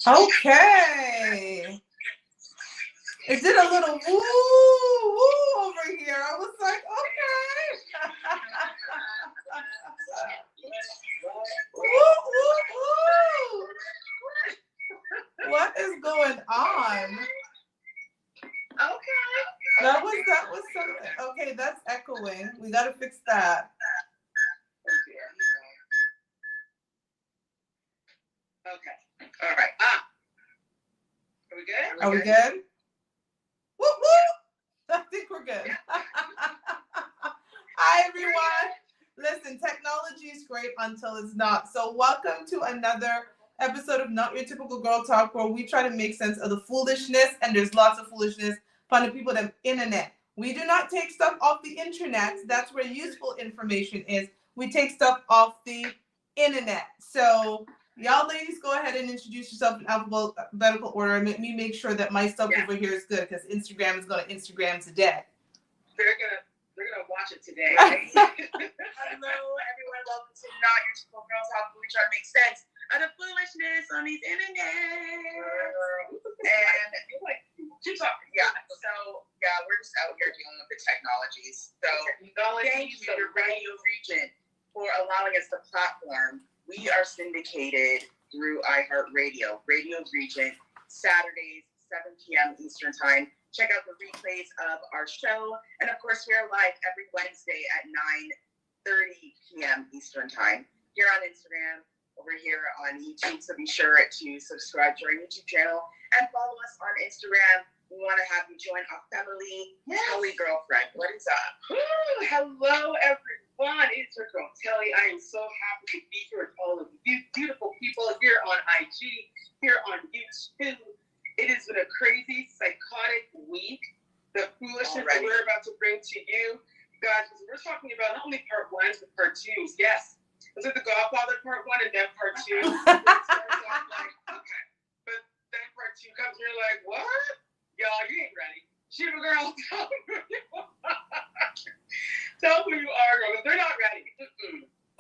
Okay. It did a little woo woo over here. I was like, okay. Woo woo woo. What is going on? Okay. That was something. Okay, that's echoing. We gotta fix that. Okay. All right. Are we good? Are we good? Woo woo. I think we're good. Hi everyone. Listen, technology is great until it's not. So welcome to another episode of Not Your Typical Girl Talk, where we try to make sense of the foolishness, and there's lots of foolishness from the people on the internet. We do not take stuff off the internet. That's where useful information is. We take stuff off the internet. So y'all ladies, go ahead and introduce yourself in alphabetical order and make sure that my stuff over here is good, because Instagram is going to Instagram today. They're gonna watch it today. Right? Hello, everyone. Welcome to Not Your Typical Girl Talk, where we try to make sense of the foolishness on these internet. And keep talking. Yeah. So we're just out here dealing with the technologies. So thank you to Radio Region for allowing us the platform. We are syndicated through iHeartRadio, Radio Region, Saturdays, 7 p.m. Eastern Time. Check out the replays of our show. And of course, we're live every Wednesday at 9:30 p.m. Eastern Time here on Instagram, over here on YouTube. So be sure to subscribe to our YouTube channel and follow us on Instagram. We want to have you join our family. Yes. Kelly girlfriend, what is up? Hello, everyone. It's your girl, Kelly. I am so happy to be here with all of you beautiful people here on IG, here on YouTube. It has been a crazy, psychotic week. The foolishness that we're about to bring to you, guys, because we're talking about not only part ones, but part twos. Yes, was it The Godfather part one and then part two? It starts off like, okay. But then part two comes and you're like, what? Y'all, you ain't ready. Shiva girl, tell who you are. Tell who you are, girl, but they're not ready.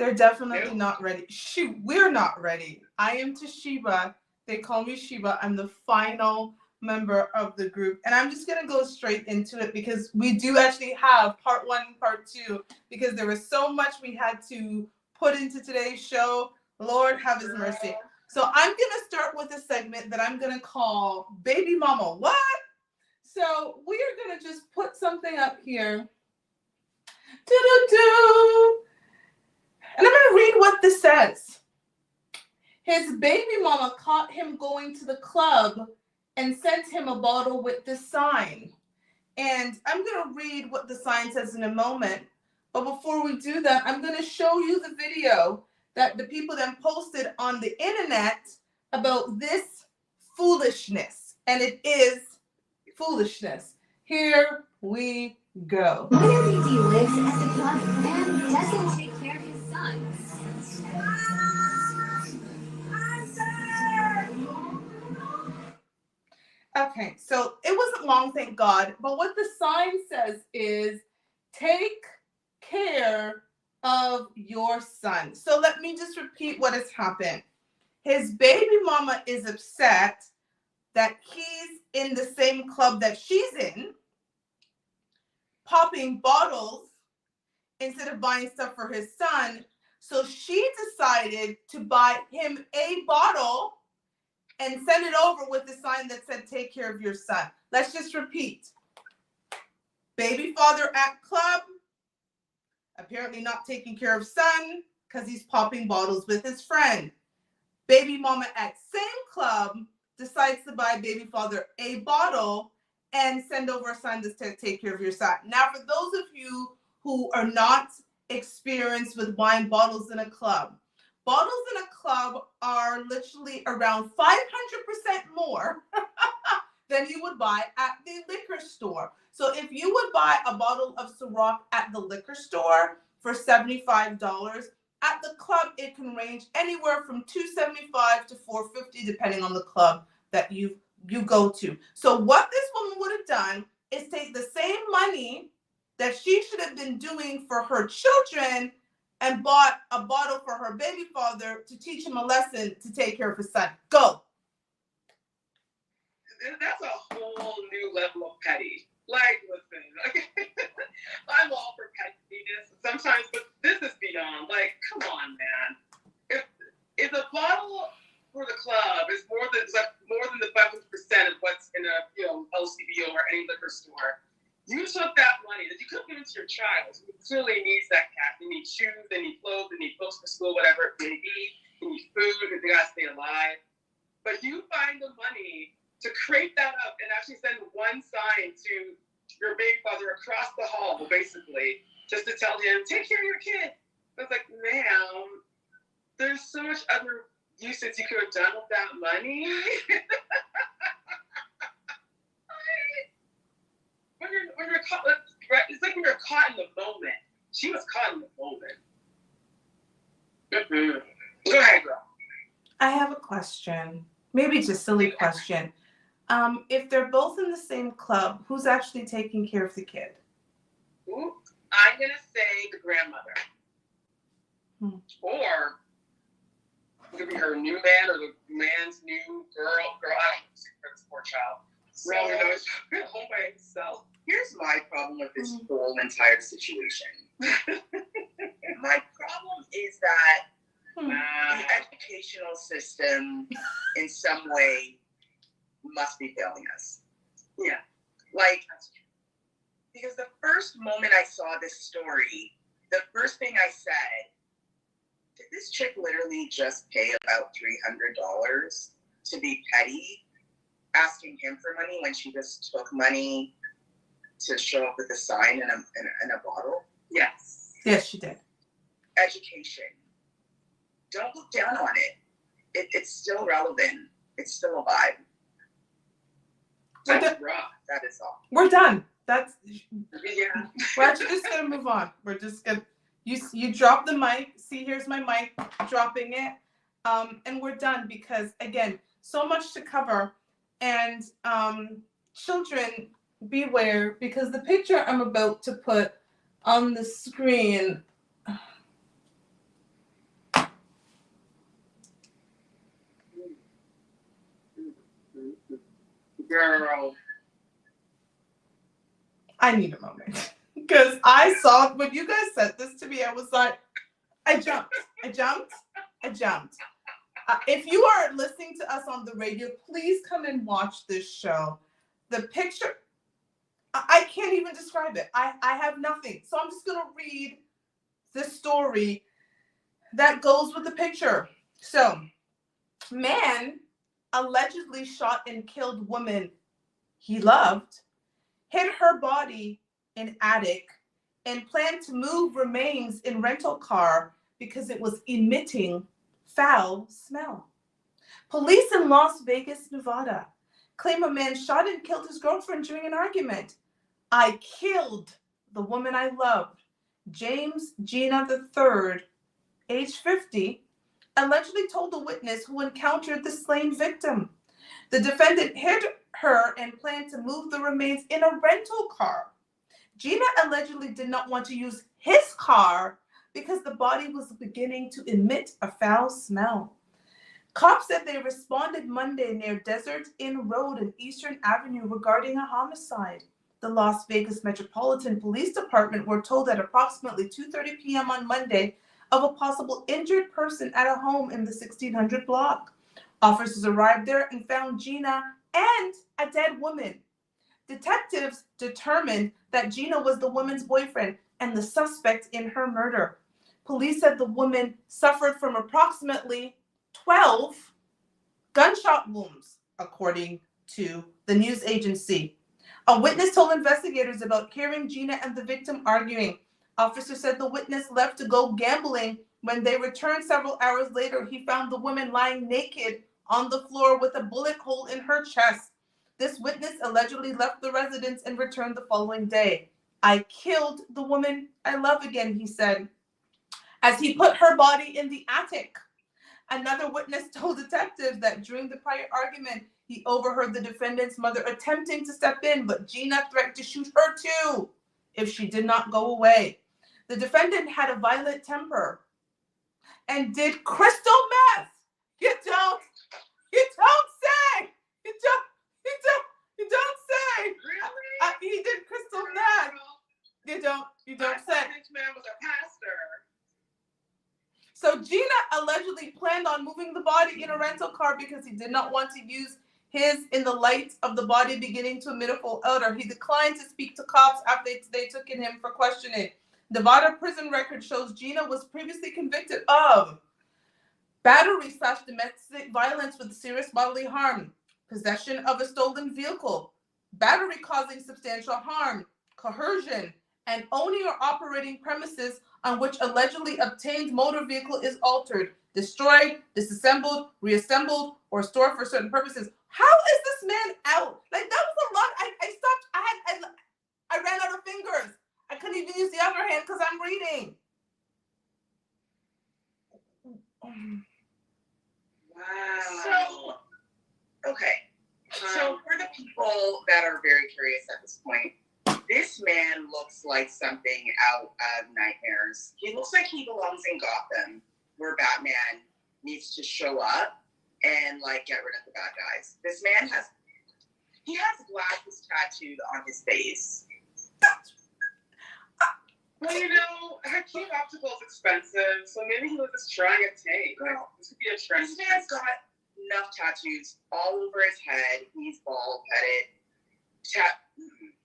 They're definitely not ready. Shoot, we're not ready. I am Toshiba. They call me Shiba. I'm the final member of the group. And I'm just going to go straight into it, because we do actually have part one and part two, because there was so much we had to put into today's show. Lord have his mercy. So I'm going to start with a segment that I'm going to call Baby Mama What? So we are going to just put something up here. Do-do-do. And I'm going to read what this says. His baby mama caught him going to the club and sent him a bottle with this sign. And I'm going to read what the sign says in a moment. But before we do that, I'm going to show you the video that the people then posted on the internet about this foolishness. And it is foolishness. Here we go. He lives at the club and doesn't take care of his son. Okay, so it wasn't long, thank God. But what the sign says is, take care of your son. So let me just repeat what has happened. His baby mama is upset that he's in the same club that she's in, popping bottles instead of buying stuff for his son. So she decided to buy him a bottle and send it over with the sign that said, take care of your son. Let's just repeat. Baby father at club, apparently not taking care of son because he's popping bottles with his friend. Baby mama at same club decides to buy baby father a bottle and send over a sign that said, take care of your son. Now, for those of you who are not experienced with buying bottles in a club, bottles in a club are literally around 500% more than you would buy at the liquor store. So if you would buy a bottle of Ciroc at the liquor store for $75, at the club it can range anywhere from $275 to $450, depending on the club that you go to. So what this woman would have done is take the same money that she should have been doing for her children and bought a bottle for her baby father to teach him a lesson to take care of his son. Go. petty. Like, listen, okay? I'm all for pettiness sometimes, but this is beyond. Like, come on, man. If the bottle for the club is more than the 5% of what's in a LCBO or any liquor store, you took that money that you could have given to your child, who clearly needs that cash. They need shoes, they need clothes, they need books for school, whatever it may be. They need food because they gotta stay alive. But you find the money to create that up and actually send one sign to your baby father across the hall, basically, just to tell him, take care of your kid. I was like, ma'am, there's so much other usage you could have done with that money. when you're caught, it's like when you're caught in the moment. She was caught in the moment. Mm-hmm. Go ahead, girl. I have a question. Maybe just a silly question. If they're both in the same club, who's actually taking care of the kid? Ooh, I'm going to say the grandmother. Or it could be her new man or the man's new girl. I don't know for this poor child. So, Home by himself. here's my problem with this whole entire situation. My problem is that the educational system, in some way, must be failing us. Yeah. Like, because the first moment I saw this story, the first thing I said, did this chick literally just pay about $300 to be petty, asking him for money when she just took money to show up with a sign and a bottle? Yes. Yes, she did. Education. Don't look down on it. It's still relevant. It's still a vibe. That's rough. That is all. We're done. That's Yeah. we're actually just gonna move on. We're just gonna you drop the mic. See, here's my mic, dropping it. And we're done because again, so much to cover. And children, beware, because the picture I'm about to put on the screen. Girl. I need a moment because I saw when you guys said this to me, I was like, I jumped. If you are listening to us on the radio, please come and watch this show. The picture, I can't even describe it. I have nothing. So I'm just going to read the story that goes with the picture. So, man allegedly shot and killed woman he loved, hid her body in attic, and planned to move remains in rental car because it was emitting foul smell. Police in Las Vegas, Nevada, claim a man shot and killed his girlfriend during an argument. I killed the woman I loved. James Gina III, age 50, allegedly told the witness who encountered the slain victim. The defendant hid her and planned to move the remains in a rental car. Gina allegedly did not want to use his car because the body was beginning to emit a foul smell. Cops said they responded Monday near Desert Inn Road and Eastern Avenue regarding a homicide. The Las Vegas Metropolitan Police Department were told at approximately 2:30 p.m. on Monday of a possible injured person at a home in the 1600 block. Officers arrived there and found Gina and a dead woman. Detectives determined that Gina was the woman's boyfriend and the suspect in her murder. Police said the woman suffered from approximately 12 gunshot wounds, according to the news agency. A witness told investigators about hearing Gina and the victim arguing. Officers said the witness left to go gambling. When they returned several hours later, he found the woman lying naked on the floor with a bullet hole in her chest. This witness allegedly left the residence and returned the following day. I killed the woman I love again, he said, as he put her body in the attic. Another witness told detectives that during the prior argument, he overheard the defendant's mother attempting to step in, but Gina threatened to shoot her too if she did not go away. The defendant had a violent temper and did crystal meth. You don't say. You don't say. Really? don't. You I don't thought say. this man was a pastor. So Gina allegedly planned on moving the body in a rental car because he did not want to use his in the light of the body beginning to emit a full odor. He declined to speak to cops after they took him for questioning. Nevada prison record shows Gina was previously convicted of battery/domestic violence with serious bodily harm, possession of a stolen vehicle, battery causing substantial harm, coercion, and owning or operating premises on which allegedly obtained motor vehicle is altered, destroyed, disassembled, reassembled, or stored for certain purposes. How is this man out? Like, that was a lot. I stopped. I ran out of fingers. I couldn't even use the other hand because I'm reading. Wow. So, okay. So for the people that are very curious at this point, this man looks like something out of Nightmares. He looks like he belongs in Gotham, where Batman needs to show up and like get rid of the bad guys. This man has glasses tattooed on his face. Well, you know, Hakeem Optical is expensive, so maybe he was just trying a take. Girl, This could be a trend. This man's got enough tattoos all over his head. He's bald-headed.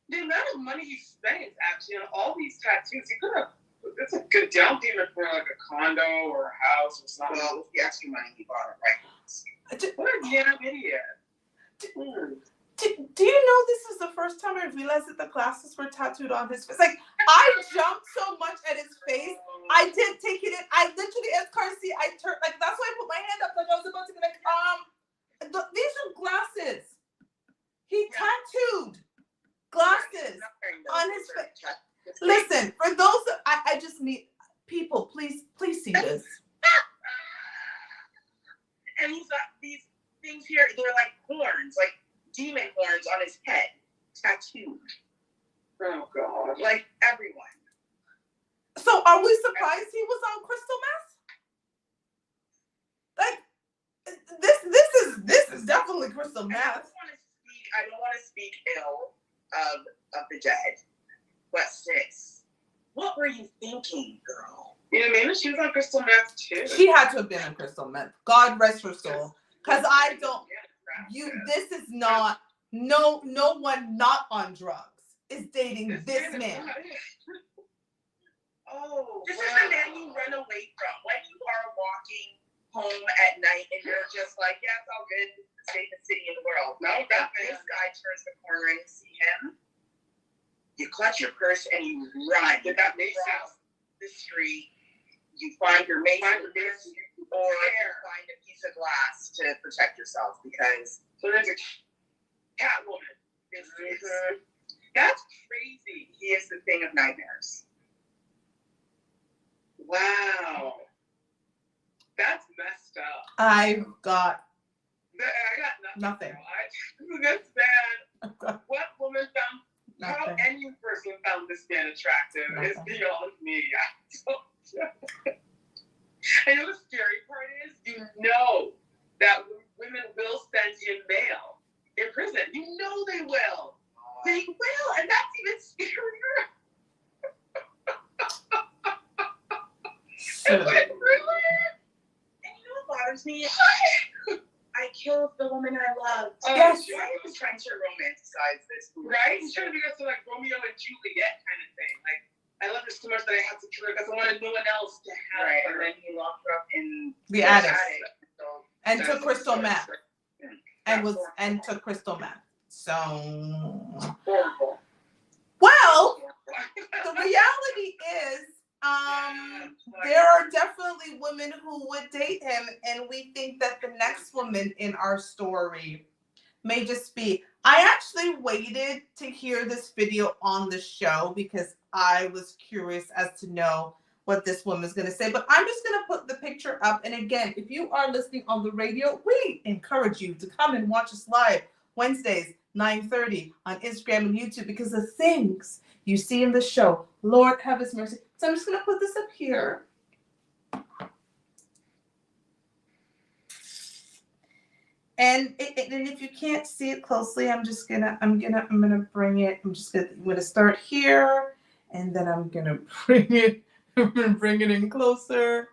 The amount of money he spent actually on all these tattoos, he could have. That's a good down payment for like a condo or a house or something. Well, with the extra money he bought it, right? What a damn idiot. Do you know this is the first time I realized that the glasses were tattooed on his face? Like, I jumped so much at his face. I did take it in. I literally, as Carsey, I turned, like, that's why I put my hand up, like I was about to be like, these are glasses. He tattooed glasses on his face. Listen, for those that I just need, people, please see this. And he's got these things here, they're like horns, like demon horns on his head, tattooed. Oh, God. Like everyone. So are we surprised he was on crystal meth? Like, this is definitely crystal meth. I don't want to speak ill of the dead, but sis, what were you thinking, girl? You know, maybe she was on crystal meth too. She had to have been on crystal meth. God rest her soul. Because I don't. This is not. No one not on drugs is dating this man. Oh, this is the man you run away from when you are walking home at night and you're just like, yeah, it's all good. It's the safest city in the world. No, this guy turns the corner and you see him. You clutch your purse and you run. Did that make sense? The street. You find your mate or you find a piece of glass to protect yourself because So there's a Catwoman. That's crazy. he is the thing of nightmares. Wow. That's messed up. I got I got nothing. nothing. This man, what woman found, how Nothing. any person found this man attractive is Nothing. beyond me. I know the scary part is, you know that women will send you mail in prison. You know they will. They will, and that's even scarier. So, And you know what bothers me? I killed the woman I loved. Yes. I was trying to romanticize this. Right? He's trying to make us like Romeo and Juliet kind of thing. Like, I love her so much that I have to kill her because I wanted no one else to have Right, her. and then he locked her up in the attic So and that's took crystal meth horrible. and took crystal meth. So, Horrible. well, the reality is, there are definitely women who would date him, and we think that the next woman in our story may just be. I actually waited to hear this video on the show because I was curious as to know what this woman's going to say. But I'm just going to put the picture up. And again, if you are listening on the radio, we encourage you to come and watch us live Wednesdays, 9:30 on Instagram and YouTube, because the things you see in the show, Lord have his mercy. So I'm just going to put this up here. And if you can't see it closely, I'm gonna bring it. I'm gonna start here, And then I'm gonna bring it in closer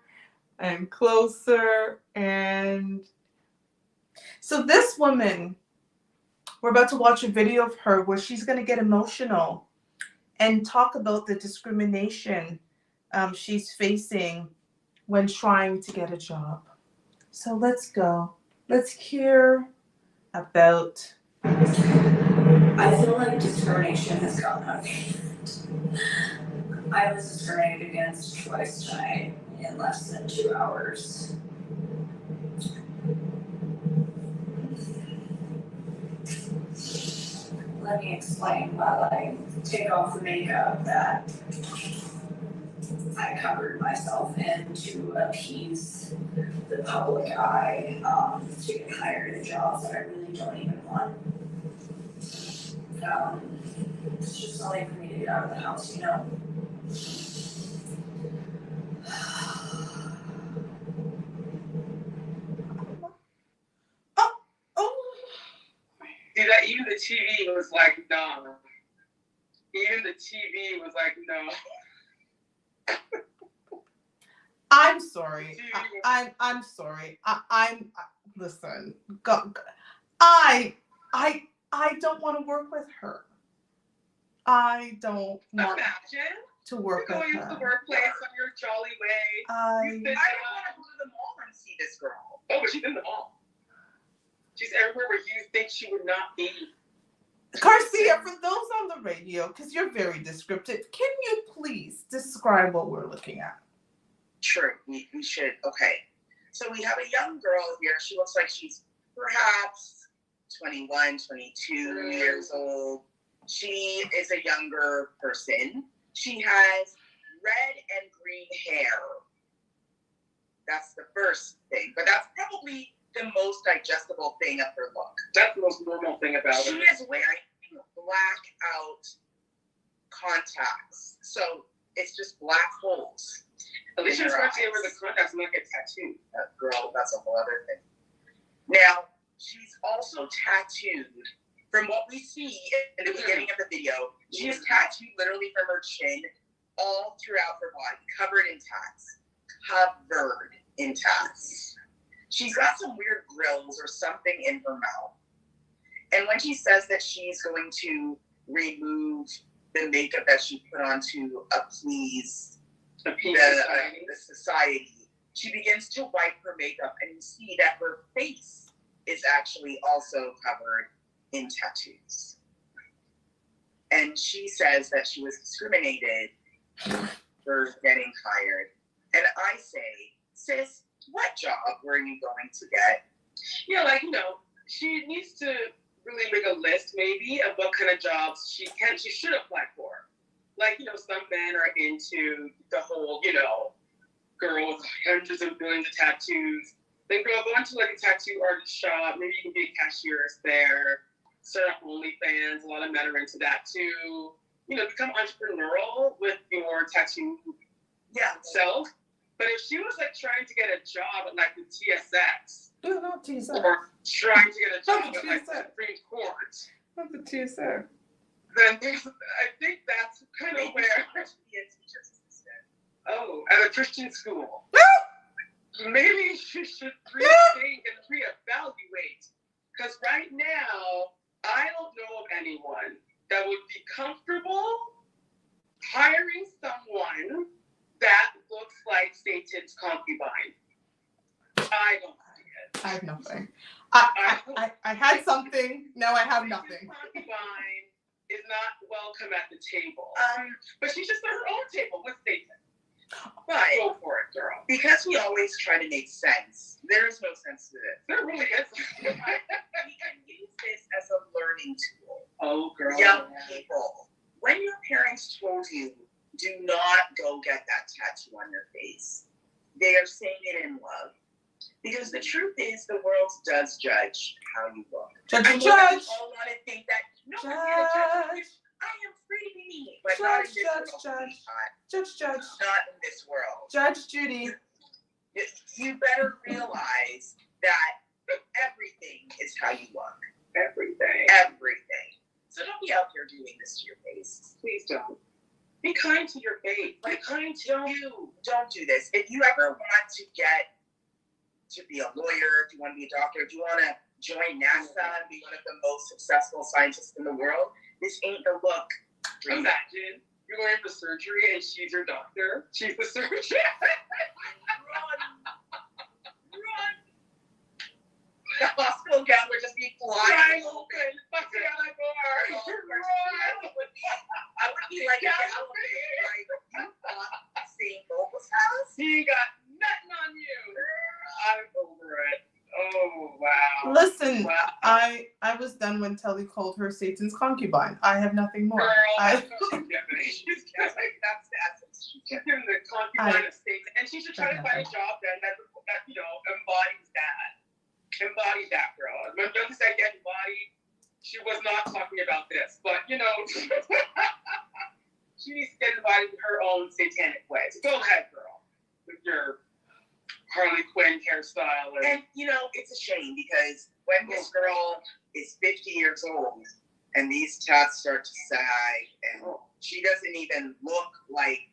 and closer. And so this woman, we're about to watch a video of her where she's gonna get emotional and talk about the discrimination she's facing when trying to get a job. So let's go. Let's hear about. I feel like discrimination has gone out of hand. I was discriminated against twice tonight in less than 2 hours. Let me explain while I take off the makeup that I covered myself in to appease the public eye, to get hired in jobs that I really don't even want. It's just a way for me to get out of the house, you know? Oh, See that even the TV was like, no. Even the TV was like, no. I'm sorry. I'm sorry. Listen. I don't want to work with her. I don't want Imagine to work you're with going to the her. workplace on your jolly way. I You sit I don't want to go to the mall and see this girl. Oh, but she's in the mall. She's everywhere where you think she would not be. Garcia, for those on the radio, because you're very descriptive, can you please describe what we're looking at? True, we should. Okay. So we have a young girl here. She looks like she's perhaps 21, 22 years old. She is a younger person. She has red and green hair. That's the first thing. But that's probably the most digestible thing of her look. That's the most normal thing about She it. is wearing blackout contacts. So it's just black holes. At least in you're her trying to wear eyes. the contacts and not get tattooed. Girl, that's a whole other thing. Now, she's also tattooed. From what we see in the beginning of the video, she is tattooed literally from her chin all throughout her body, covered in tats. Covered in tats. She's got some weird grills or something in her mouth. And when she says that she's going to remove the makeup that she put on to appease the society, she begins to wipe her makeup, and you see that her face is actually also covered in tattoos. And she says that she was discriminated for getting hired. And I say, sis, what job were you going to get? Yeah, like, she needs to really make a list maybe of what kind of jobs she should apply for. Like, some men are into the whole, girl with hundreds of millions of tattoos. Then girl, go into like a tattoo artist shop, maybe you can be a cashier there, start up OnlyFans, a lot of men are into that too. Become entrepreneurial with your tattoo self. But if she was like trying to get a job at like the TSX, No, not TSX. or trying to get a job Not at like the TSX. Supreme Court, Not the TSX. then I think that's kind of where. Be a teacher's assistant. Oh, at a Christian school. Maybe she should rethink and reevaluate. Because right now, I don't know of anyone that would be comfortable hiring someone that looks like Satan's concubine. I don't see it. I have nothing. I had something. Now I have nothing. Satan's concubine is not welcome at the table. But she should start her own table with Satan. But Go for it, girl. because we always try to make sense, there is no sense to this. There really is. We can use this as a learning tool. Oh, girl. Young people, when your parents told you, do not go get that tattoo on your face, they are saying it in love. Because the truth is, the world does judge how you look. Judge, I know judge. that we all want to think that, no one's going to judge me. I am free to be me. But not in Judge, this judge, world. judge. sweetheart. Judge. Not in this world. Judge Judy. You better realize that everything is how you look. Everything. Everything. So don't be out here doing this to your face. Please don't. Be kind to your faith. Be kind to you. Don't do this. If you ever want to get to be a lawyer, if you want to be a doctor, if you want to join NASA and be one of the most successful scientists in the world, this ain't the look. Imagine you're going for surgery and she's your doctor. She's the surgeon. Run. The hospital gown would just be flying open. Fuck the other door. I would be like, like, you thought St. Boble's house? He got nothing on you. I'm over it. Oh, wow. Listen, Wow. I was done when Telly called her Satan's concubine. I have nothing more. Girl, she's that's the essence. She's in the concubine of Satan. And she should try to find a job then that you know, embodies that. Embody that, girl. When Yogi said get embodied, she was not talking about this. But, you know, she needs to get embodied in her own satanic way. So go ahead, girl, with your Harley Quinn hairstyle. And, you know, it's a shame because when this girl is 50 years old and these tats start to sag and she doesn't even look like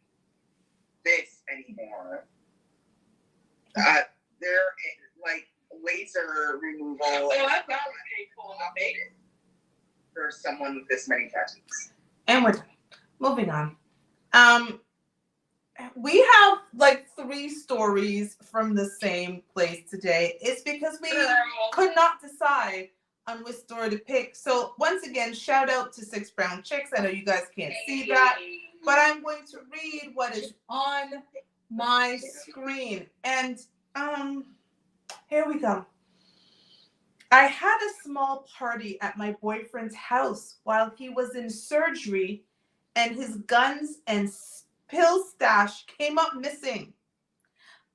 this anymore, they're like laser removal. Oh, that was painful. For someone with this many tattoos. And we're done. Moving on. We have like 3 stories from the same place today. It's because we could not decide on which story to pick. So once again, shout out to 6 Brown Chicks. I know you guys can't see that, but I'm going to read what is on my screen. And here we go. I had a small party at my boyfriend's house while he was in surgery, and his guns and pill stash came up missing.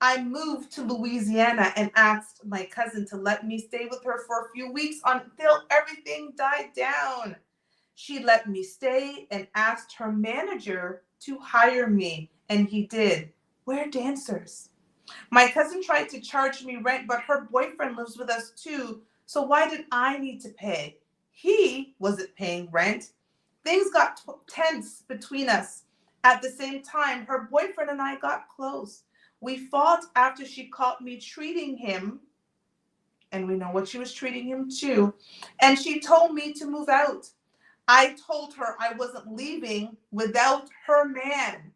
I moved to Louisiana and asked my cousin to let me stay with her for a few weeks until everything died down. She let me stay and asked her manager to hire me, and he did. We're dancers. My cousin tried to charge me rent, but her boyfriend lives with us too, so why did I need to pay? He wasn't paying rent. Things got tense between us. At the same time, her boyfriend and I got close. We fought after she caught me treating him, and we know what she was treating him to, and she told me to move out. I told her I wasn't leaving without her man.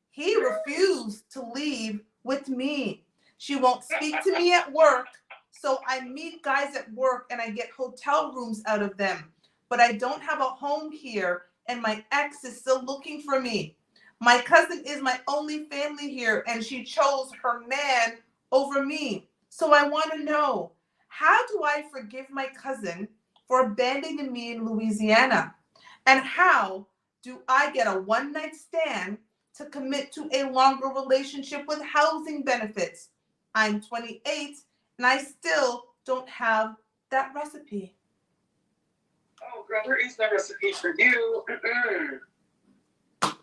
He refused to leave with me. She won't speak to me at work, so I meet guys at work and I get hotel rooms out of them. But I don't have a home here, and my ex is still looking for me. My cousin is my only family here, and she chose her man over me. So I want to know, how do I forgive my cousin for abandoning me in Louisiana? And how do I get a one-night stand to commit to a longer relationship with housing benefits? I'm 28, and I still don't have that recipe. Oh, girl, there is no recipe for you.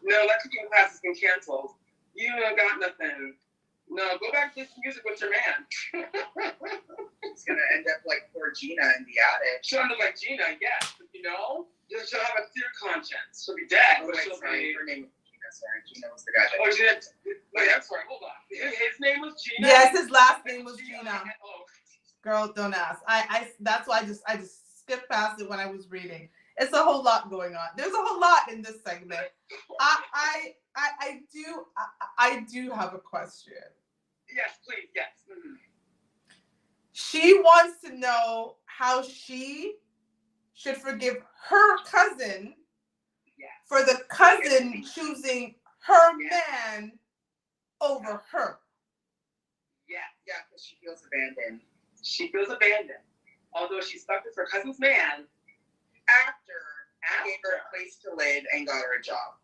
No, electrocution class has been canceled. You ain't got nothing. No, go back to this music with your man. It's gonna end up like poor Gina in the attic. She'll end up like Gina, yes. But you know, she'll have a clear conscience. She'll be dead. Oh, But wait, she'll sorry, be... her name was Gina. Sorry, Gina was the guy that... Oh, Gina. Wait, I'm sorry. Hold on. His name was Gina? Yes, his last name was Gina. Oh. Girl, don't ask. I that's why I just skipped past it when I was reading. It's a whole lot going on. There's a whole lot in this segment. I do have a question. Yes, please, yes. Mm-hmm. She wants to know how she should forgive her cousin for the cousin choosing her man over her. Yeah, because she feels abandoned. She feels abandoned. Although she stuck with her cousin's man After he gave her a place to live and got her a job.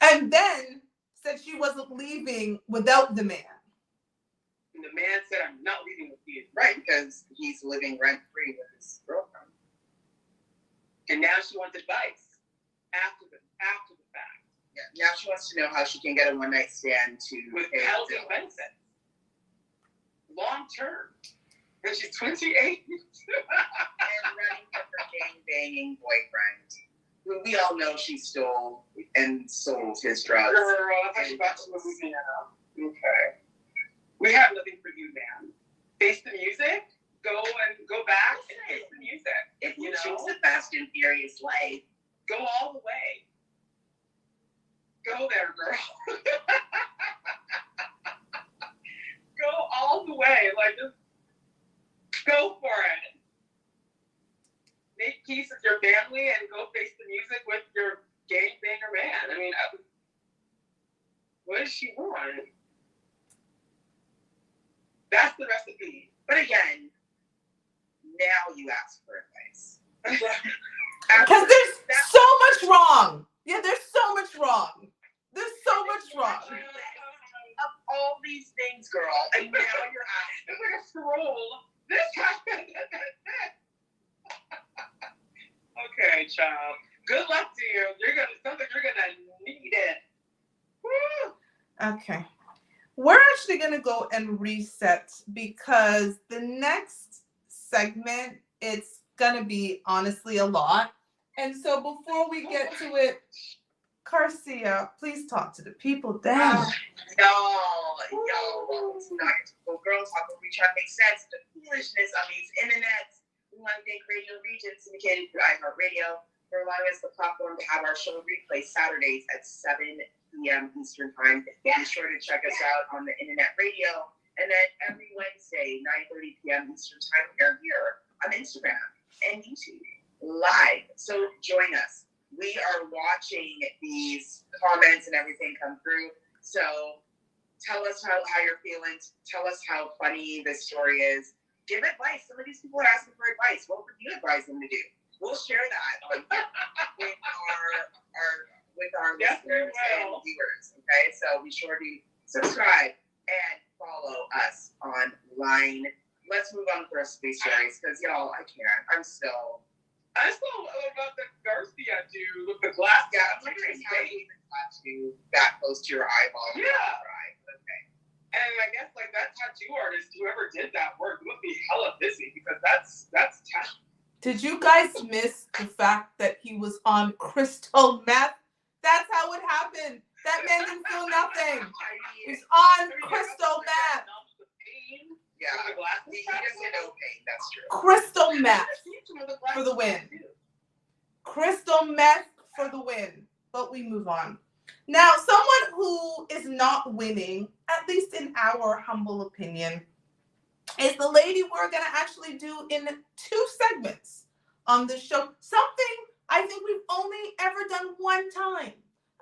And then said she wasn't leaving without the man. And the man said, I'm not leaving with you. Right, because he's living rent-free with his girlfriend. And now she wants advice after the fact. Yeah, now she wants to know how she can get a one-night stand With pay housing bills. benefits. Long term. And she's 28. And running from her gang-banging boyfriend, who we all know she stole and sold his drugs. Girl, I thought you got to Louisiana. Okay. We have nothing for you, man. Face the music. Go back and face the music. If you choose the Fast and Furious life, go all the way. Go there, girl. Go all the way. Like, just go for it. Make peace with your family and go face the music with your gangbanger man. I mean, what does she want? That's the recipe. but again, now you ask for advice. Because there's so much wrong. Yeah, there's so much wrong. There's so much wrong. Of all these things, girl, and now you're asking. It's like a scroll. This happened. Okay, child. Good luck to you. Sounds like you're gonna need it. Woo. Okay. We're actually going to go and reset because the next segment, it's going to be honestly a lot. And so before we get to it, Garcia, please talk to the people. Damn. Y'all, welcome to Not Your Typical Girl Talk, where we try to make sense of the foolishness on these internets. We want to thank Radio Region, syndicated through iHeartRadio, for allowing us the platform to have our show replay Saturdays at 7 p.m. Eastern Time. Be sure to check us out on the Internet Radio. And then every Wednesday, 9:30 p.m. Eastern Time, we're here on Instagram and YouTube live. So join us. We are watching these comments and everything come through. So tell us how you're feeling. Tell us how funny this story is. Give advice. Some of these people are asking for advice. What would you advise them to do? We'll share that with our listeners and viewers. Okay, so be sure to subscribe and follow us online. Let's move on to the rest of these stories because y'all, I can't. I still about the Garcia dude with the glass. Yeah, I'm wondering how you even tattoo that close to your eyeball. Yeah. Right. Okay. And I guess like that tattoo artist, whoever did that work, must be hella busy because that's tough. Did you guys miss the fact that he was on crystal meth? That's how it happened. That man didn't feel nothing. He's on crystal meth. Yeah, he doesn't get no pain. That's true. Crystal meth for the win. Crystal meth for the win. But we move on. Now, someone who is not winning, at least in our humble opinion, is the lady we're going to actually do in 2 segments on the show. Something I think we've only ever done one time,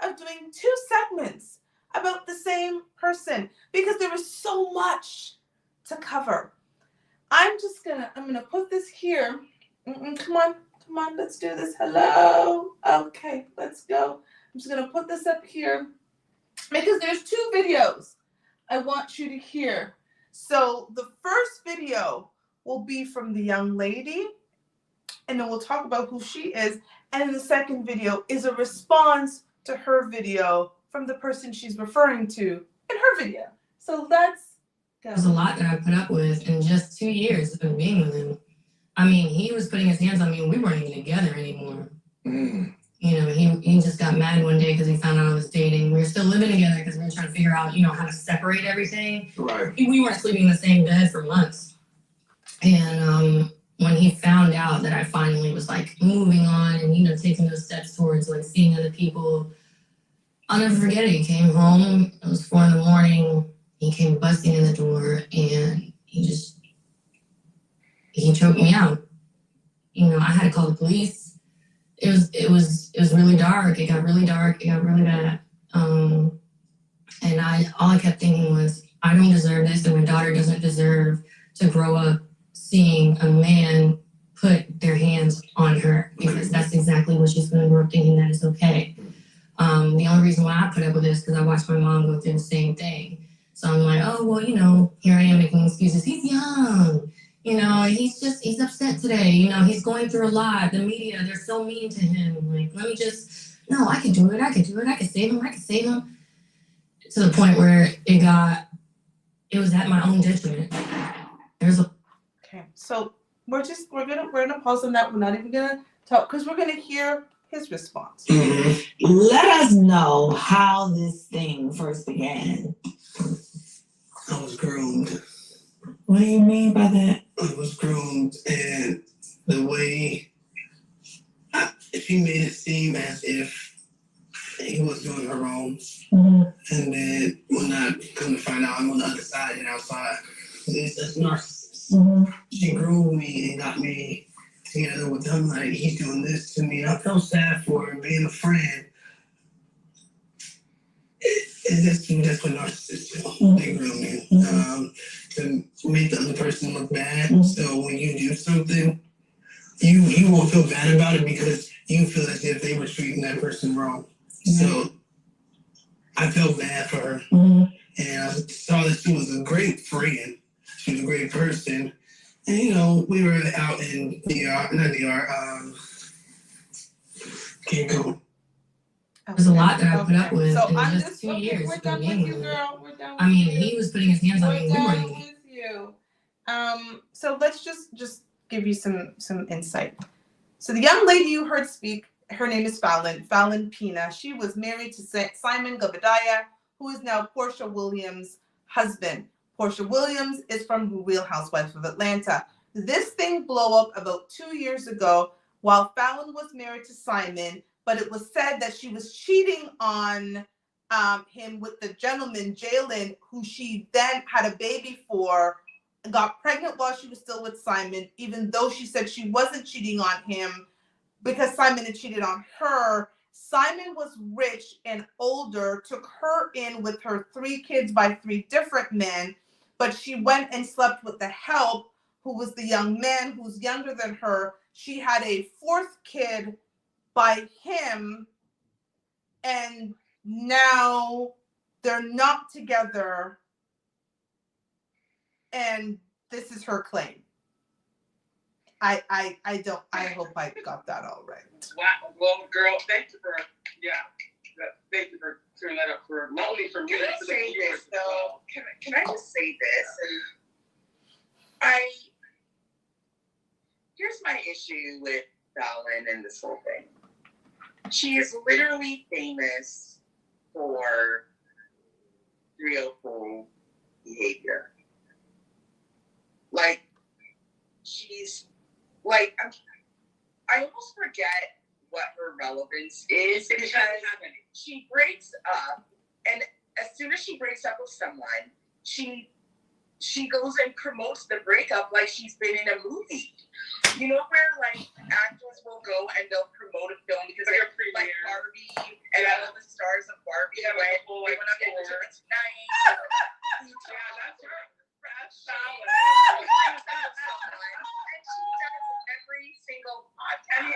of doing 2 segments about the same person because there is so much to cover. I'm going to put this here. Come on, let's do this. Hello. Okay, let's go. I'm just going to put this up here because there's 2 videos I want you to hear. So the first video will be from the young lady, and then we'll talk about who she is. And the second video is a response to her video from the person she's referring to in her video. So let's go. There's a lot that I put up with in just 2 years of being with him. I mean, he was putting his hands on me and we weren't even together anymore. You know, he just got mad one day because he found out I was dating. We were still living together because we were trying to figure out, how to separate everything. Right. We weren't sleeping in the same bed for months. And when he found out that I finally was like moving on and, taking those steps towards like seeing other people, I'll never forget it. He came home, it was 4 a.m. He came busting in the door and he choked me out. I had to call the police. It was really dark. It got really dark. It got really bad. And all I kept thinking was, I don't deserve this, and my daughter doesn't deserve to grow up seeing a man put their hands on her, because that's exactly what she's going to grow up thinking that is okay. The only reason why I put up with this is because I watched my mom go through the same thing. So I'm like, oh, well, here I am making excuses. He's young. He's upset today. He's going through a lot. The media, they're so mean to him. Like, I can do it. I can save him. To the point where it was at my own detriment. Okay, so we're gonna pause on that. We're not even gonna talk because we're gonna hear his response. Let us know how this thing first began. I was groomed. What do you mean by that? I was groomed, and the way she made it seem as if he was doing her wrong. And then when I come to find out I'm on the other side and outside, it's a narcissist. She groomed me and got me together with him, like he's doing this to me. And I felt sad for her being a friend. And that's what narcissists do. They groom you to make the other person look bad. So when you do something, you won't feel bad about it because you feel as if they were treating that person wrong. So I felt bad for her. And I saw that she was a great friend. She was a great person. And we were out in Cancun. There's a lot that I put up with. So It was I'm just 2 years. We're of done with being you, with it. girl. We're done with I mean, you. he was putting his hands on me. We're We were done in. with you. So let's just give you some insight. So the young lady you heard speak, her name is Fallon Pina. She was married to Simon Gabadaya, who is now Portia Williams' husband. Portia Williams is from the Real Housewives of Atlanta. This thing blew up about 2 years ago while Fallon was married to Simon, but it was said that she was cheating on him with the gentleman, Jalen, who she then had a baby for, got pregnant while she was still with Simon, even though she said she wasn't cheating on him because Simon had cheated on her. Simon was rich and older, took her in with her 3 kids by 3 different men, but she went and slept with the help, who was the young man who's younger than her. She had a 4th kid by him, and now they're not together, and this is her claim. I hope I got that all right. Wow. Well, girl, thank you for clearing that up for not only for me, Can I but for the say viewers this as though? well. Can I just say this? And here's my issue with Fallon and this whole thing. She is literally famous for 304 behavior. Like, she's like, I almost forget what her relevance is because she breaks up, and as soon as she breaks up with someone, she goes and promotes the breakup like she's been in a movie. You know where like actors will go and they'll promote a film because like Barbie and all the stars of Barbie went on Entertainment Tonight. Yeah, that's her. And she does every single podcast.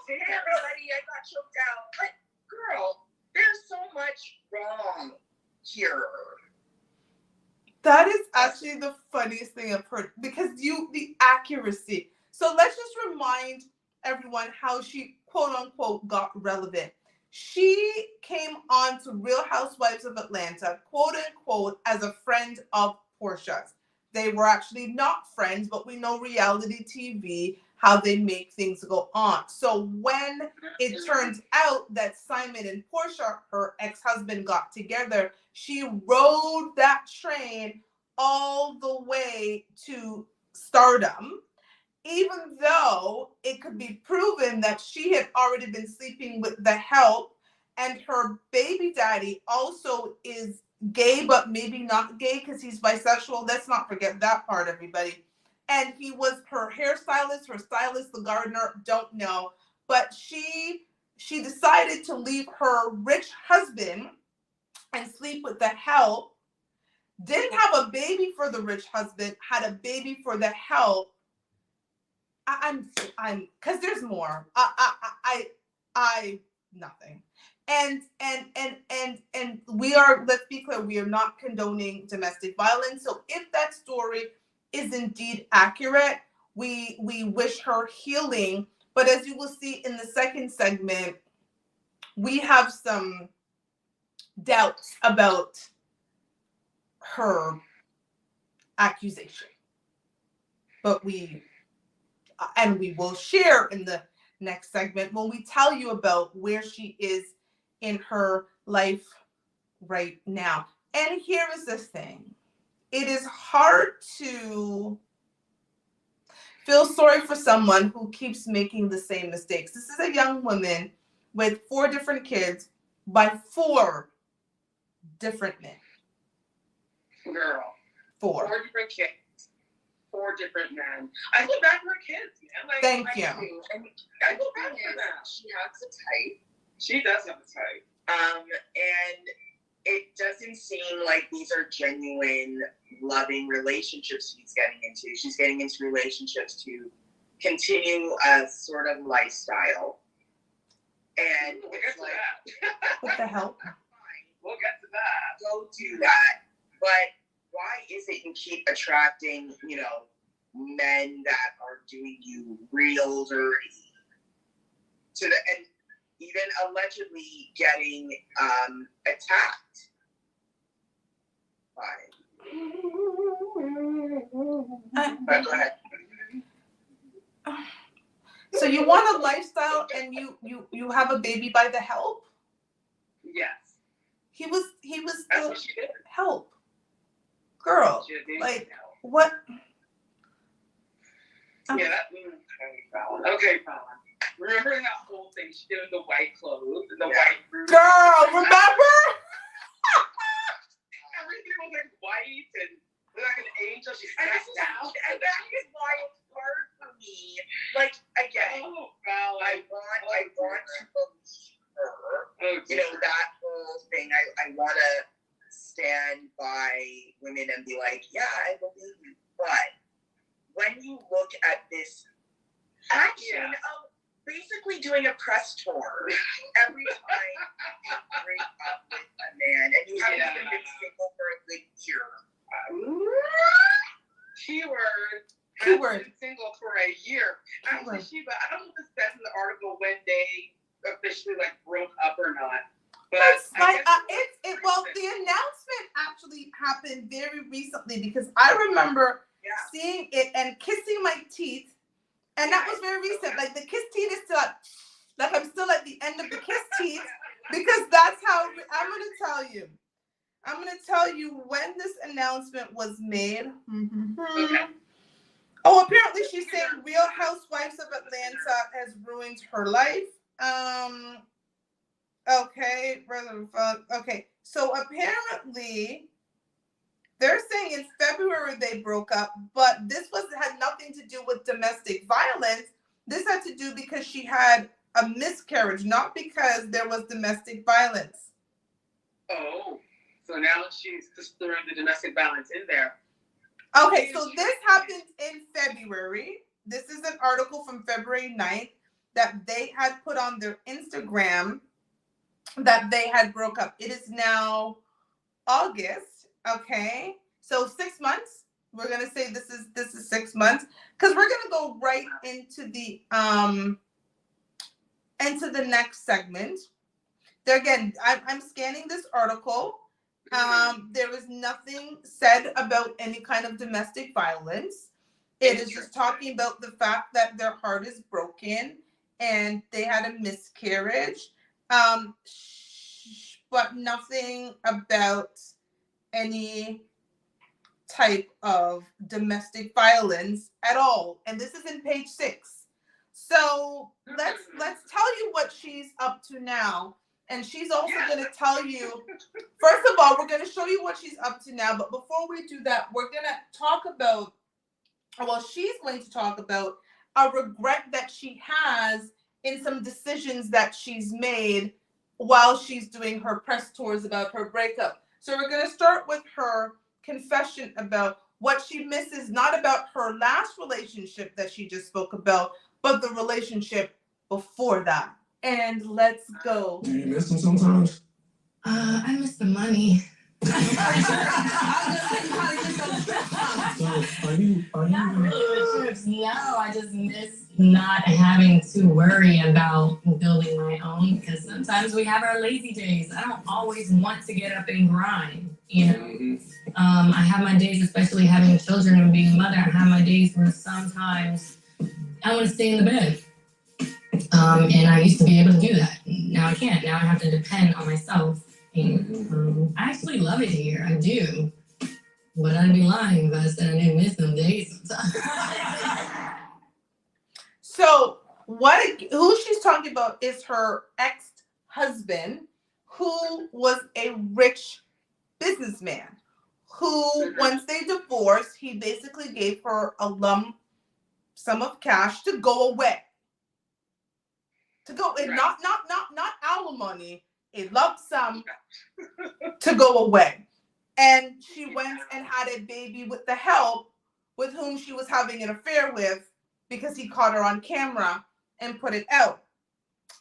Hey everybody, I got choked out. But girl, there's so much wrong here. That is actually the funniest thing I've heard because the accuracy. So let's just remind everyone how she quote unquote got relevant. She came on to Real Housewives of Atlanta, quote unquote, as a friend of Portia's. They were actually not friends, but we know reality TV, how they make things go on. So when it turns out that Simon and Portia, her ex-husband, got together, she rode that train all the way to stardom, even though it could be proven that she had already been sleeping with the help, and her baby daddy also is gay, but maybe not gay because he's bisexual. Let's not forget that part, everybody. And he was her hairstylist, her stylist, the gardener, don't know. But she decided to leave her rich husband and sleep with the help. Didn't have a baby for the rich husband, had a baby for the help. I'm because there's more. I nothing. And we are, let's be clear, we are not condoning domestic violence. So if that story is indeed accurate, we wish her healing. But as you will see in the second segment, we have some doubts about her accusation. But we will share in the next segment when we tell you about where she is in her life right now. And here is the thing. It is hard to feel sorry for someone who keeps making the same mistakes. This is a young woman with 4 different kids by 4 different men. Girl. 4. 4 different kids. 4 different men. I feel bad for her kids, man. Like, Thank you. And I feel bad for them. She has a type. She does have a type. And it doesn't seem like these are genuine, loving relationships she's getting into. She's getting into relationships to continue a sort of lifestyle. And We'll get to like, that. What the hell? We'll get to that. go do that. But why is it you keep attracting, you know, men that are doing you real dirty? And even allegedly getting attacked by. But go ahead. So you want a lifestyle and you have a baby by the help? Yes. He was That's the what she did. help. Girl, She did. like what? Yeah, that okay, Fallon. Remember that whole thing she did with the white clothes and the white room? Girl, remember? Everything was like white and like an angel. She And sat down. and that is why it's hard for me. Like again, Oh, Fallon. I want to believe her. Oh, You know, that whole thing. I want to stand by women and be like, yeah, I believe you. But when you look at this action of basically doing a press tour every time you break up with a man and you haven't even been single for a good year. Keyword. Keyword. Been single for a year. Actually, Sheba, I don't know if this says in the article when they officially like broke up or not. But That's I like guess well, the announcement actually happened very recently because I remember seeing it and kissing my teeth, and that was very recent. Like the kiss teeth is still like I'm still at the end of the kiss teeth because that's how I'm gonna tell you when this announcement was made. Okay. Oh, apparently she's saying Real Housewives of Atlanta has ruined her life. Okay, okay. So apparently they're saying in February they broke up, but this had nothing to do with domestic violence. This had to do because she had a miscarriage, not because there was domestic violence. Oh, so now she's just throwing the domestic violence in there. Okay, so this happened in February. This is an article from February 9th that they had put on their Instagram that they had broke up. It is now August, okay? So 6 months. We're gonna say this is 6 months because we're gonna go right into the next segment. There again, I'm scanning this article. There is nothing said about any kind of domestic violence. It is just talking about the fact that their heart is broken and they had a miscarriage. But nothing about any type of domestic violence at all. And this is in page 6. So let's tell you what she's up to now. And she's also going to tell you, first of all, we're going to show you what she's up to now. But before we do that, we're going to talk about, well, she's going to talk about a regret that she has in some decisions that she's made while she's doing her press tours about her breakup. So we're going to start with her confession about what she misses, not about her last relationship that she just spoke about, but the relationship before that. And let's go. Do you miss them sometimes? I miss the money. So are you Not really the trips. No, I just miss not having to worry about building my own because sometimes we have our lazy days. I don't always want to get up and grind, you know. I have my days, especially having children and being a mother, I have my days where sometimes I want to stay in the bed. And I used to be able to do that. Now I can't. Now I have to depend on myself. And I actually love it here. I do. But I'd be lying if I said I didn't miss them days sometimes. So who she's talking about is her ex-husband, who was a rich businessman, who once they divorced, he basically gave her a lump sum of cash to go away. To go, and not alimony, a lump sum to go away. And she went and had a baby with the help with whom she was having an affair with, because he caught her on camera and put it out.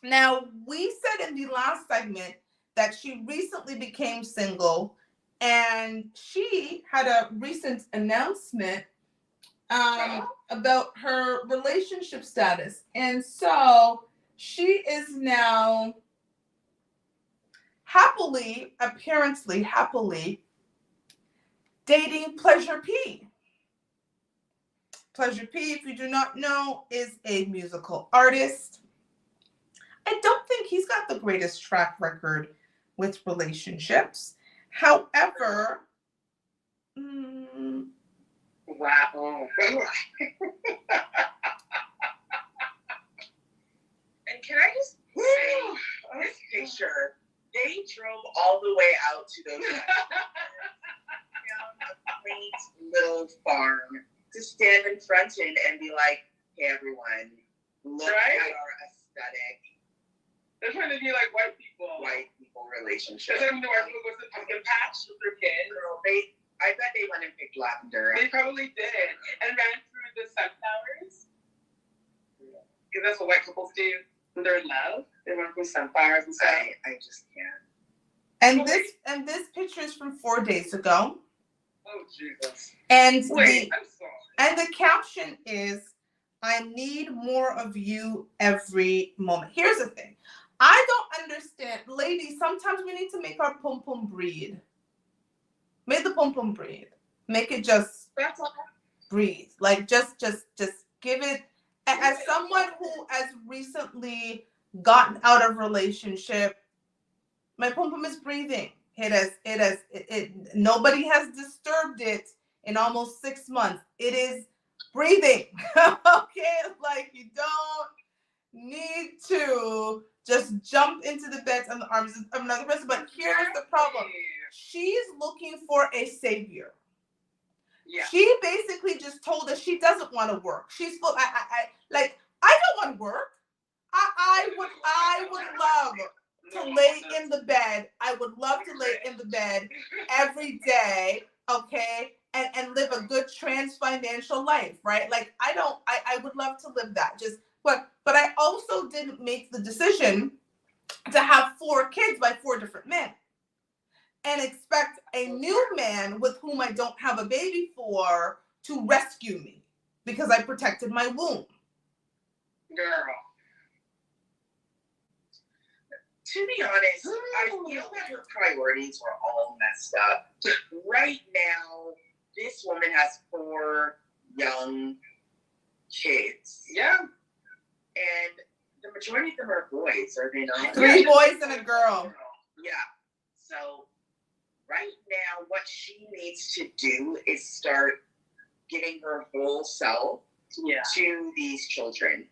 Now, we said in the last segment that she recently became single, and she had a recent announcement about her relationship status. And so she is now apparently happily dating Pleasure P. Pleasure P, if you do not know, is a musical artist. I don't think he's got the greatest track record with relationships. However, Wow. And can I just say, this picture, they drove all the way out to those a quaint little farm to stand in front and be like, hey everyone, look at our aesthetic. They're trying to be like white people relationship. They're the white people go to the pumpkin patch with their kids. Girl, I bet they went and picked lavender. They probably did. And ran through the sunflowers. Because that's what white couples do when they're in love. They run through sunflowers and stuff. I just can't. and this picture is from 4 days ago. Oh, Jesus. And Wait, I'm sorry. And the caption is, I need more of you every moment. Here's the thing. I don't understand. Ladies, sometimes we need to make our pum-pum breathe. Make the pum-pum breathe. Make it just breathe. Like, just give it. As someone who has recently gotten out of relationship, my pum-pum is breathing. Nobody has disturbed it in almost 6 months. It is breathing. Okay? Like, you don't need to just jump into the bed and the arms of another person. But here's the problem. She's looking for a savior. Yeah. She basically just told us she doesn't want to work. She's full. I don't want to work. I would love to lay in the bed. I would love to lay in the bed every day, okay, and live a good trans financial life, right? Like, I would love to live that. But I also didn't make the decision to have 4 kids by 4 different men and expect a new man with whom I don't have a baby for to rescue me because I protected my womb. Girl. To be honest, I feel that her priorities were all messed up. Right now, this woman has 4 young kids. Yeah. And the majority of them are boys, are they not? 3 boys and a girl. Yeah. So right now, what she needs to do is start giving her whole self to these children.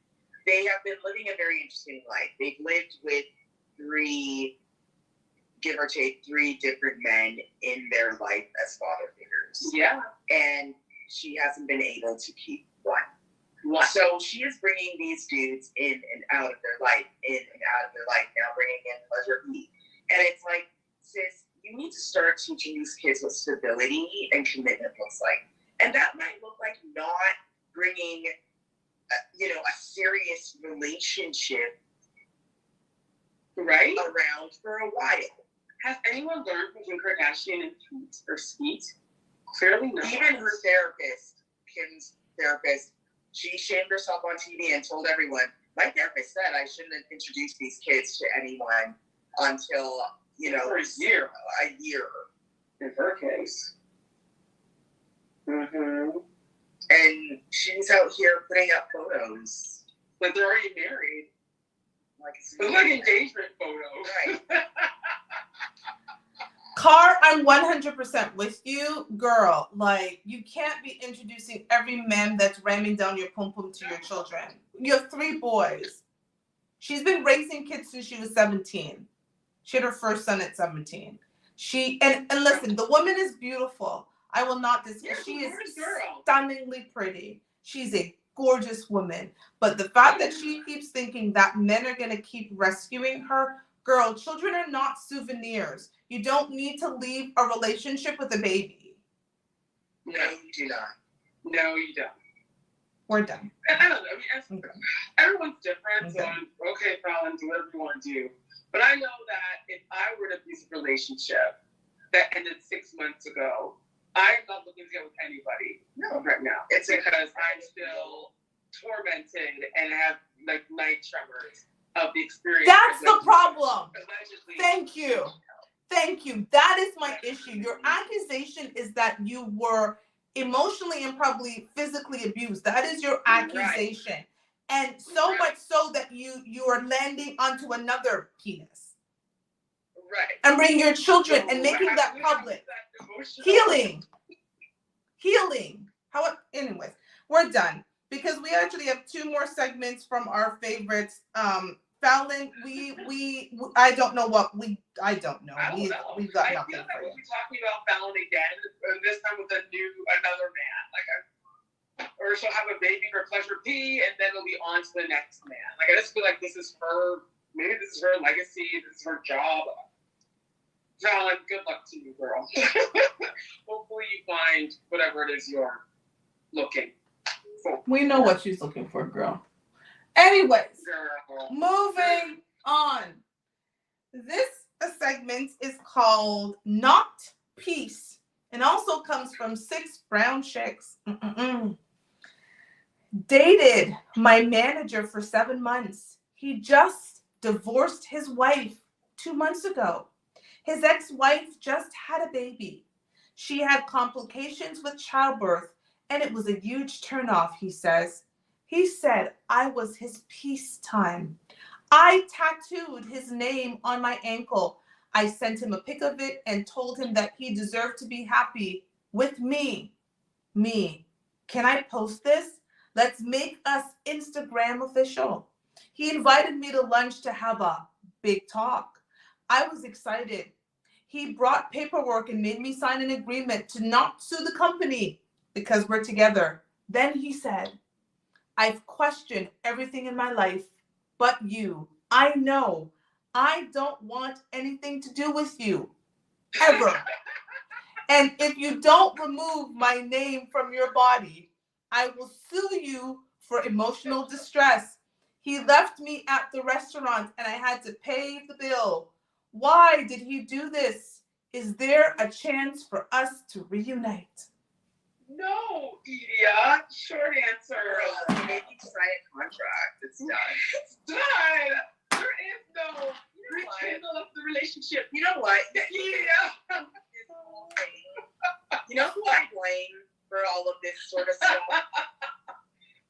They have been living a very interesting life. They've lived with 3, give or take, 3 different men in their life as father figures. Yeah. And she hasn't been able to keep one. So she is bringing these dudes in and out of their life, now bringing in Pleasure P. And it's like, sis, you need to start teaching these kids what stability and commitment looks like. And that might look like not bringing, a serious relationship around for a while. Has anyone learned from Kim Kardashian and Pete or Skeet? Clearly not. Even her therapist, Kim's therapist, she shamed herself on TV and told everyone, my therapist said I shouldn't have introduced these kids to anyone until, for a year. A year. In her case. Mm-hmm. And she's out here putting up photos. Like, they're already married. Like it's like engagement photo. Right. Car, I'm 100% with you, girl. Like, you can't be introducing every man that's ramming down your pum pum to your children. You have 3 boys. She's been raising kids since she was 17. She had her first son at 17. And listen, the woman is beautiful. I will not dismiss. She is stunningly pretty. She's a gorgeous woman. But the fact that she keeps thinking that men are going to keep rescuing her, girl, children are not souvenirs. You don't need to leave a relationship with a baby. No, you do not. No, you don't. We're done. I don't know. I mean, everyone's different. So, okay, Fallon, do whatever you want to do. But I know that if I were in an abusive relationship that ended 6 months ago, I'm not looking to get with anybody right now. It's because I'm still tormented and have like night tremors of the experience. That's the problem. Allegedly. Thank you. Thank you. That is my issue. Your accusation is that you were emotionally and probably physically abused. That is your accusation. Right. And so much so that you are landing onto another penis. Right. And bringing your children and making that public. Healing. Anyways, we're done. Because we actually have 2 more segments from our favorites. Fallon, I don't know. We've got nothing I feel for like you. we'll be talking about Fallon again, this time with another man. Or she'll have a baby for Pleasure P, and then it'll be on to the next man. Like, I just feel like this is her legacy, this is her job. Fallon, good luck to you, girl. Hopefully you find whatever it is you're looking for. We know what she's looking for, girl. Anyways, Girl. Moving on. This segment is called Not Peace and also comes from 6 brown chicks. Dated my manager for 7 months. He just divorced his wife 2 months ago. His ex-wife just had a baby. She had complications with childbirth, and it was a huge turnoff, he says. He said I was his peacetime. I tattooed his name on my ankle. I sent him a pic of it and told him that he deserved to be happy with me. Can I post this? Let's make us Instagram official. He invited me to lunch to have a big talk. I was excited. He brought paperwork and made me sign an agreement to not sue the company because we're together. Then he said, I've questioned everything in my life but you. I know I don't want anything to do with you, ever. And if you don't remove my name from your body, I will sue you for emotional distress. He left me at the restaurant and I had to pay the bill. Why did he do this? Is there a chance for us to reunite? No, Idia. Short answer. Maybe sign a contract. It's done. It's done. There is no rekindle of the relationship. You know what? Idia. You know who I blame for all of this sort of stuff?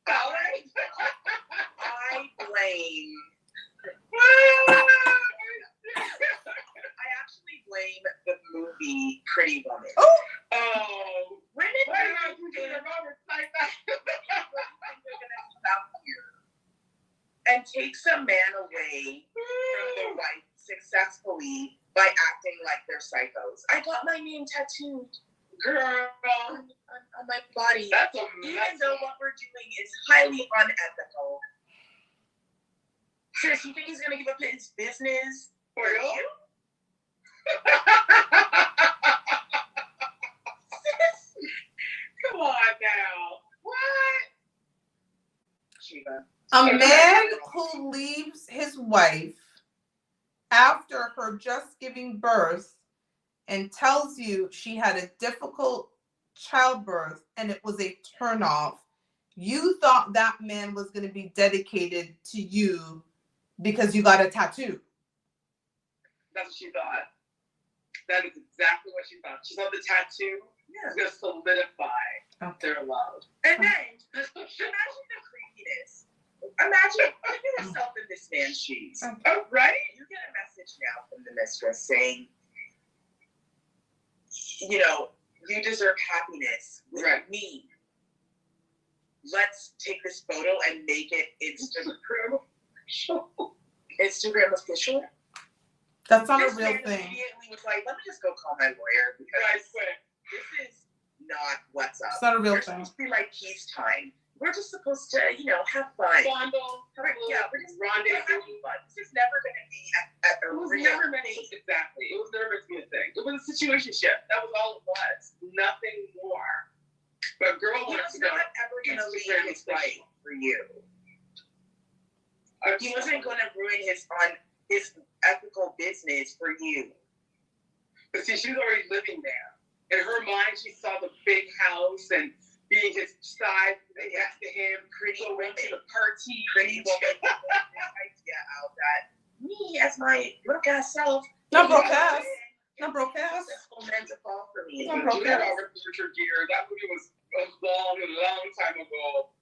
All right. I blame. I actually blame the movie Pretty Woman. Oh. Women are you doing Robert like that? And takes a man away from the wife successfully by acting like they're psychos. I got my name tattooed, girl, on my body. That's even though what we're doing is highly unethical. Sis, you think he's gonna give up his business for you? Come on now. What? Shiva. A man who leaves his wife after her just giving birth and tells you she had a difficult childbirth and it was a turnoff, you thought that man was going to be dedicated to you because you got a tattoo. That's what she thought. That is exactly what she thought. She thought the tattoo was going to solidify their love. And then, imagine the creepiness. Imagine putting yourself in this this man's shoes. Oh, right? You get a message now from the mistress saying, you know, you deserve happiness with me. Let's take this photo and make it Instagram official. That's not This a real man thing. immediately was like, let me just go call my lawyer because this is not what's up. It's not a real We're thing. supposed to be like peacetime. We're just supposed to, you know, have fun. Fondle. Yeah, we're just Rendezvous. having fun. This is never going to be a It was real never meant to, thing. exactly. It was never meant to be a thing. It was a situationship. That was all it was. Nothing more. But girl He wants was to go. not ever going to leave Instagram his life for you. He wasn't going to ruin his ethical business for you. But see, she was already living there. In her mind, she saw the big house and being his side next to him, pretty women, the party, Pretty woman. Idea out that me as my broke ass self. Not broke ass. Not broke ass. Successful men to fall for me. Not broke Julia ass. Roberts, Richard Gere. That movie was a long time ago.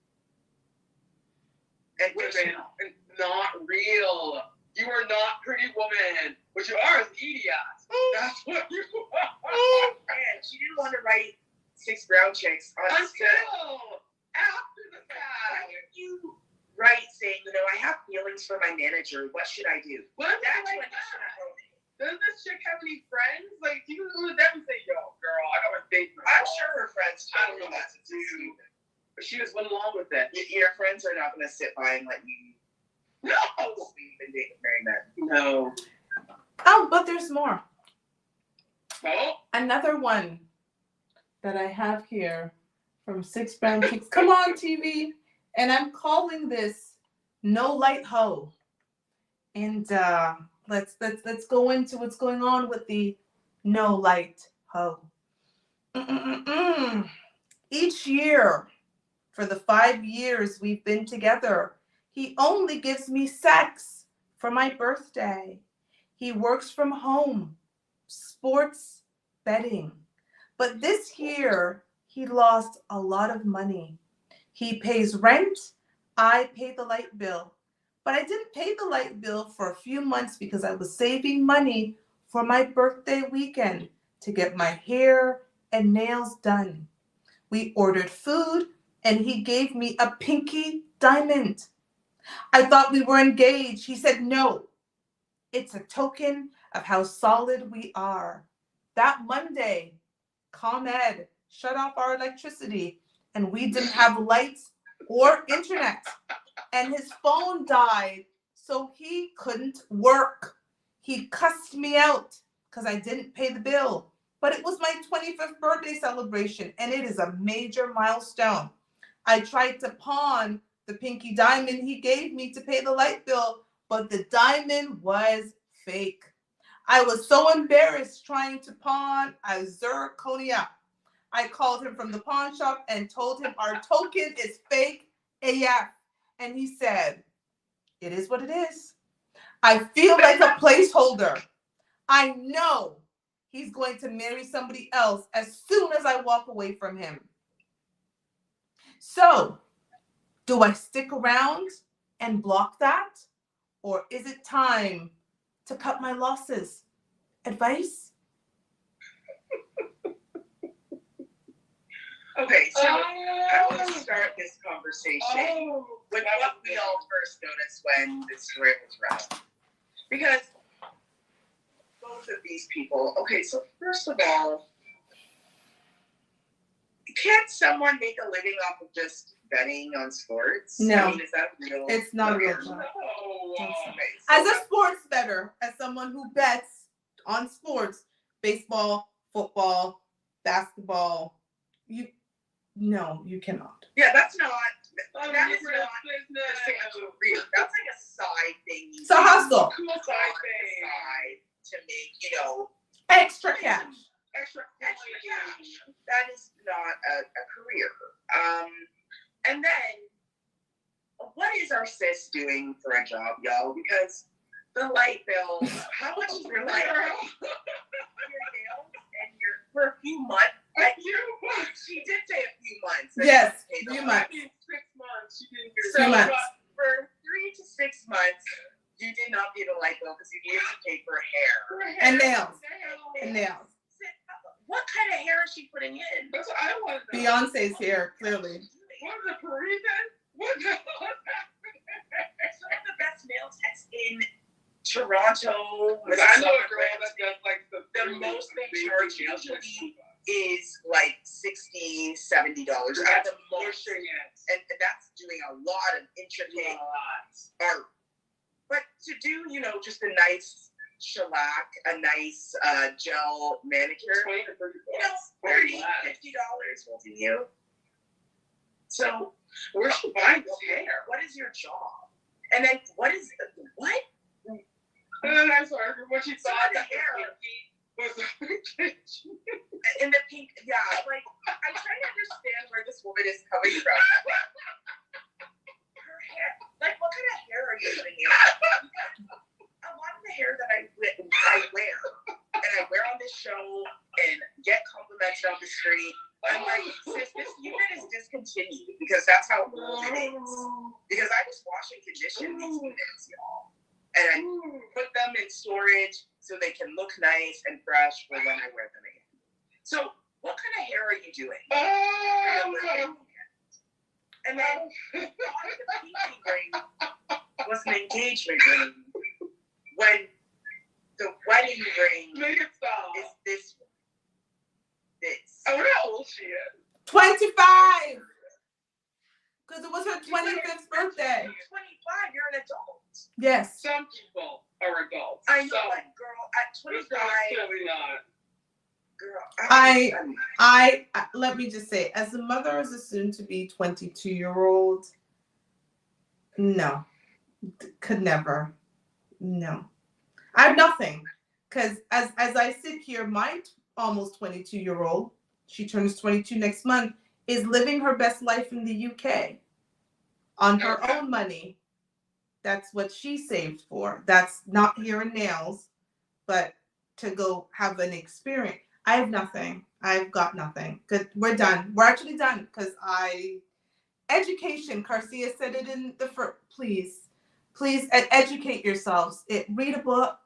And Women, and not real. You are not Pretty Woman. What you are is idiot. That's what you are. and she didn't want to write 6 brown chicks on Until after the Why fact. did you write saying, you know, I have feelings for my manager. What should I do? What is That's like when you should that? have wrote it. Doesn't this chick have any friends? Like, you can go to them and say, yo, girl, I got my date. I'm sure her friends I told don't know her what that to do. But she just went along with it. Your friends are not going to sit by and let you No! sleep and date with married men. No. Oh, but there's more. Oh, Another one that I have here from 6 Brown Chicks. Come on, TV. And I'm calling this No Light Hoe. And let's go into what's going on with the No Light Hoe. Each year, for the 5 years we've been together, he only gives me sex for my birthday. He works from home, sports betting. But this year, he lost a lot of money. He pays rent, I pay the light bill. But I didn't pay the light bill for a few months because I was saving money for my birthday weekend to get my hair and nails done. We ordered food and he gave me a pinky diamond. I thought we were engaged. He said, no, it's a token of how solid we are. That Monday, ComEd shut off our electricity and we didn't have lights or internet. And his phone died, so he couldn't work. He cussed me out because I didn't pay the bill. But it was my 25th birthday celebration, and it is a major milestone. I tried to pawn the pinky diamond he gave me to pay the light bill, but the diamond was fake. I was so embarrassed trying to pawn a zirconia. I called him from the pawn shop and told him our token is fake AF. And he said, it is what it is. I feel like a placeholder. I know he's going to marry somebody else as soon as I walk away from him. So, do I stick around and block that? Or is it time to cut my losses? Advice? Okay, so I want to start this conversation with what we all first noticed when this story was read. Because both of these people, okay, so first of all, can't someone make a living off of just betting on sports? No. I mean, is that real? It's not a real Okay. job. Okay, As a sports bettor, as someone who bets on sports, baseball, football, basketball, you cannot. yeah, that's not. that That is is not not business. a career. That's like a side thing. It's a hustle. Cool Side side thing. side to make, Extra cash. extra cash. That is not a career. And then, what is our sis doing for a job, y'all? Because the light bill, how much is your light bill? Your nails and for a few months. She did say a few months. Yes, Okay, few the months. I mean, 6 months. She didn't get So, Few months. for 3 to 6 months, You did not pay the light bill because you needed to pay for hair. And nails. And nails. What kind of hair is she putting in? That's what I want to know. Beyonce's hair, clearly. What is it, Parisian? What the hell is Some of the best nail techs in Toronto. I know a girl that does like the most they charge usually is like $60, $70 at the most. And that's doing a lot of intricate art. But to do, just a nice shellac, a nice gel manicure, $30, $50 will do you. So where's she buying this hair? what is your job? And then what? And then I'm sorry, when she saw the the hair was In the pink, yeah, like, I'm trying to understand where this woman is coming from. Her hair, like, what kind of hair are you putting in? A lot of the hair that I wear, and I wear on this show and get complimented on the street, I'm like, sis, this unit is discontinued because that's how old it is. Because I just wash and condition these units, y'all. And I put them in storage so they can look nice and fresh for when I wear them again. So, what kind of hair are you doing? And then the pinky ring was an engagement ring. When the wedding ring is this one. This. I wonder how old she is. 25! Because it was her 25th birthday. 25, you're an adult. Yes. Some people are adults. I know, Some. like, girl, at This 25, girl's clearly not. girl, I let me just say, as a mother, as a soon-to-be 22-year-old, no, could never, no. I have nothing, because as I sit here, my almost 22-year-old, she turns 22 next month, is living her best life in the UK on her own money. That's what she saved for. That's not hair and nails, but to go have an experience. I have nothing. I've got nothing. Good. We're done. We're actually done because education. Garcia said it in the first. Please educate yourselves. Read a book.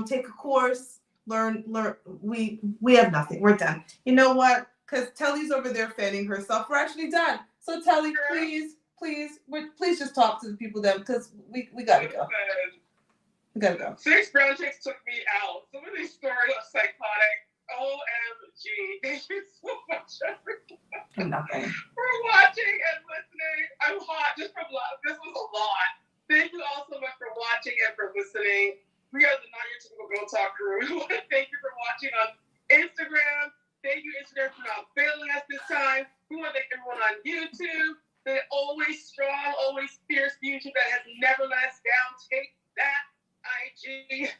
Take a course. Learn. We have nothing. We're done. You know what? Because Telly's over there fanning herself. We're actually done. So Telly, please just talk to the people then because we gotta go. We gotta go. 6 brown chicks took me out. Some of these stories are psychotic. OMG. Thank you so much, everyone. Nothing. For watching and listening. I'm hot just from love. This was a lot. Thank you all so much for watching and for listening. We are the Not Your Typical Girl Talk crew. We want to thank you for watching on Instagram. Thank you, Instagram, for not failing us this time. We want to thank everyone on YouTube. The always strong, always fierce YouTube that has never let us down. Take that, IG.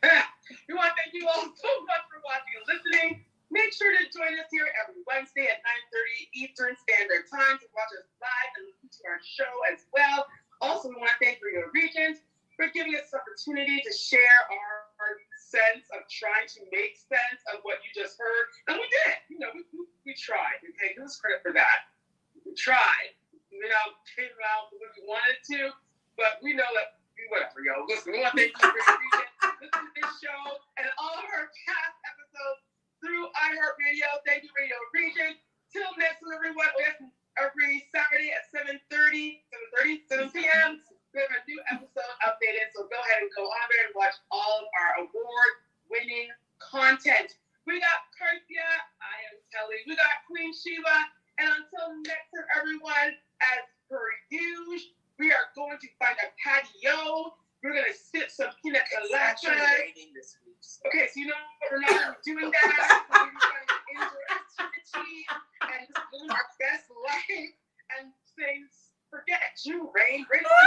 We want to thank you all so much for watching and listening. Make sure to join us here every Wednesday at 9:30 Eastern Standard Time to watch us live and listen to our show as well. Also, we want to thank Rio Regents for giving us this opportunity to share our sense of trying to make sense of what you just heard. And we did. We tried. Okay, give us credit for that. We tried. Came out the way we wanted to, but we know that whatever, yo. Listen, we want to thank you for your reading. Listen to this show and all of our past episodes through iHeartRadio. Thank you, Radio Region. Till next time, everyone. Every Saturday at 7 p.m. We have a new episode updated, so go ahead and go on there and watch all of our award-winning content. We got Karthia, I am Kelly, we got Queen Sheila, and until next time, everyone, as per usual, we are going to find a patio. We're going to sip some pina colada. Okay, so we're not doing that. We're going to enjoy activity and just live our best life and sing Forget You, Rain. We're going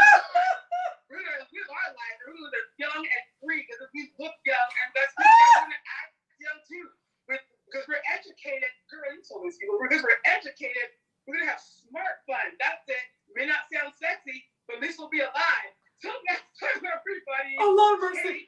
to live our life. We're going to live young and free because if we look young and that's we're going to act young too. Because we're educated. Girl, you told these people. Because we're educated, we're going to have smart fun. That's it. May not sound sexy, but at least we'll be alive. Till next time, everybody. Oh, Lord mercy.